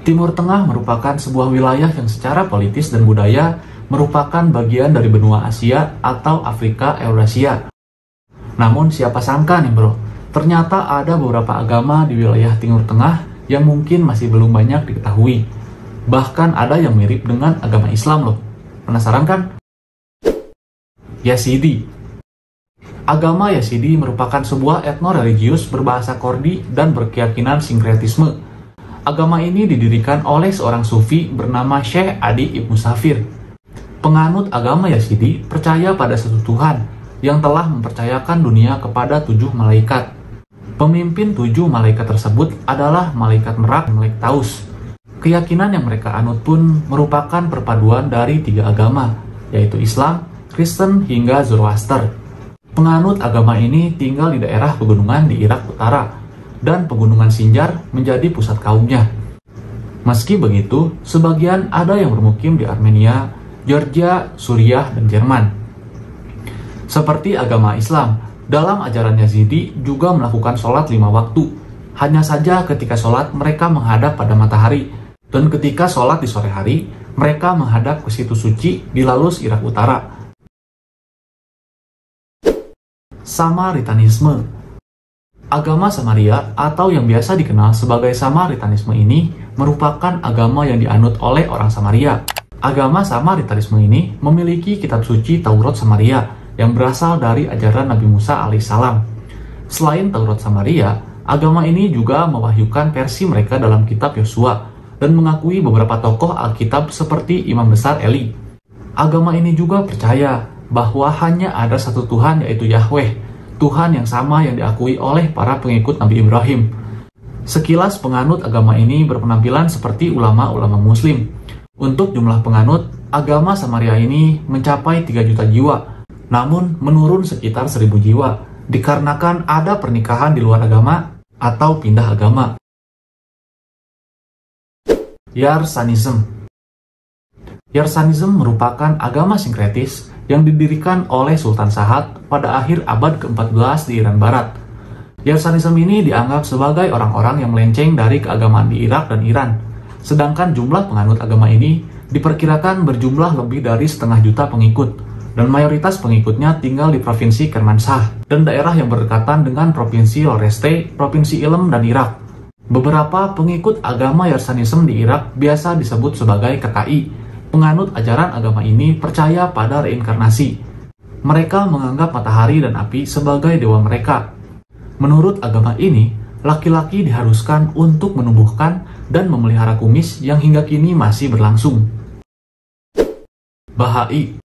Timur Tengah merupakan sebuah wilayah yang secara politis dan budaya merupakan bagian dari benua Asia atau Afrika Eurasia. Namun siapa sangka nih bro, ternyata ada beberapa agama di wilayah Timur Tengah yang mungkin masih belum banyak diketahui. Bahkan ada yang mirip dengan agama Islam loh. Penasaran kan? Yazidi. Agama Yazidi merupakan sebuah etno-religius berbahasa Kordi dan berkeyakinan sinkretisme. Agama ini didirikan oleh seorang sufi bernama Syekh Adi Ibnu Safir. Penganut agama Yazidi percaya pada satu Tuhan yang telah mempercayakan dunia kepada 7 malaikat. Pemimpin 7 malaikat tersebut adalah malaikat Merak dan malaikat Taus. Keyakinan yang mereka anut pun merupakan perpaduan dari 3 agama, yaitu Islam, Kristen, hingga Zoroaster. Penganut agama ini tinggal di daerah pegunungan di Irak Utara, dan pegunungan Sinjar menjadi pusat kaumnya. Meski begitu, sebagian ada yang bermukim di Armenia, Georgia, Suriah, dan Jerman. Seperti agama Islam, dalam ajaran Yazidi juga melakukan sholat 5 waktu. Hanya saja ketika sholat mereka menghadap pada matahari, dan ketika sholat di sore hari, mereka menghadap ke situs suci di Lalus, Irak Utara. Samaritanisme. Agama Samaria atau yang biasa dikenal sebagai Samaritanisme ini merupakan agama yang dianut oleh orang Samaria. Agama Samaritanisme ini memiliki kitab suci Taurat Samaria yang berasal dari ajaran Nabi Musa alaihissalam. Selain Taurat Samaria, agama ini juga mewahyukan versi mereka dalam kitab Yosua dan mengakui beberapa tokoh Alkitab seperti Imam Besar Eli. Agama ini juga percaya bahwa hanya ada satu Tuhan, yaitu Yahweh, Tuhan yang sama yang diakui oleh para pengikut Nabi Ibrahim. Sekilas penganut agama ini berpenampilan seperti ulama-ulama muslim. Untuk jumlah penganut, agama Samaria ini mencapai 3 juta jiwa, namun menurun sekitar 1000 jiwa, dikarenakan ada pernikahan di luar agama atau pindah agama. Yarsanism. Yarsanism merupakan agama sinkretis yang didirikan oleh Sultan Sahad pada akhir abad ke-14 di Iran Barat. Yarsanism ini dianggap sebagai orang-orang yang melenceng dari keagamaan di Irak dan Iran. Sedangkan jumlah penganut agama ini diperkirakan berjumlah lebih dari 500 juta pengikut, dan mayoritas pengikutnya tinggal di Provinsi Kermanshah dan daerah yang berdekatan dengan Provinsi Loreste, Provinsi Ilm, dan Irak. Beberapa pengikut agama Yarsanism di Irak biasa disebut sebagai KKI. Penganut ajaran agama ini percaya pada reinkarnasi. Mereka menganggap matahari dan api sebagai dewa mereka. Menurut agama ini, laki-laki diharuskan untuk menumbuhkan dan memelihara kumis yang hingga kini masih berlangsung. Bahai.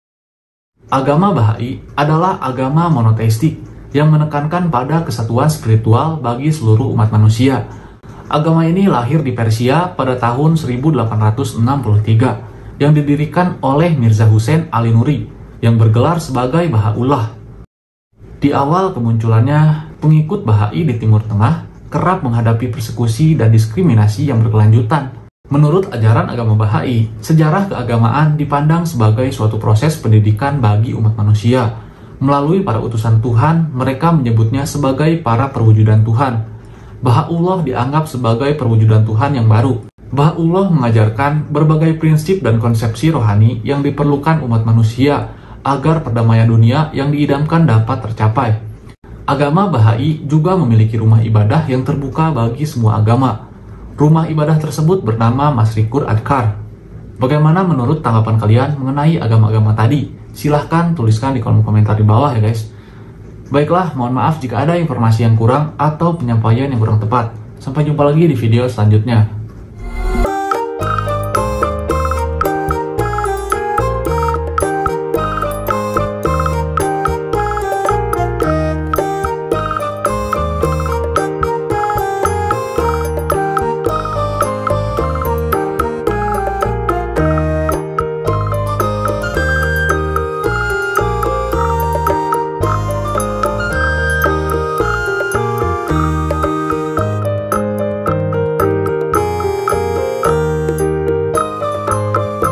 Agama Bahai adalah agama monoteistik yang menekankan pada kesatuan spiritual bagi seluruh umat manusia. Agama ini lahir di Persia pada tahun 1863. Yang didirikan oleh Mirza Hussein Ali Nuri yang bergelar sebagai Bahaullah. Di awal kemunculannya, pengikut Bahai di Timur Tengah kerap menghadapi persekusi dan diskriminasi yang berkelanjutan. Menurut ajaran agama Bahai, sejarah keagamaan dipandang sebagai suatu proses pendidikan bagi umat manusia. Melalui para utusan Tuhan, mereka menyebutnya sebagai para perwujudan Tuhan. Bahaullah dianggap sebagai perwujudan Tuhan yang baru. Bahaullah mengajarkan berbagai prinsip dan konsepsi rohani yang diperlukan umat manusia agar perdamaian dunia yang diidamkan dapat tercapai. Agama Bahai juga memiliki rumah ibadah yang terbuka bagi semua agama. Rumah ibadah tersebut bernama Masrikur Adkar. Bagaimana menurut tanggapan kalian mengenai agama-agama tadi? Silahkan tuliskan di kolom komentar di bawah ya guys. Baiklah, mohon maaf jika ada informasi yang kurang atau penyampaian yang kurang tepat. Sampai jumpa lagi di video selanjutnya.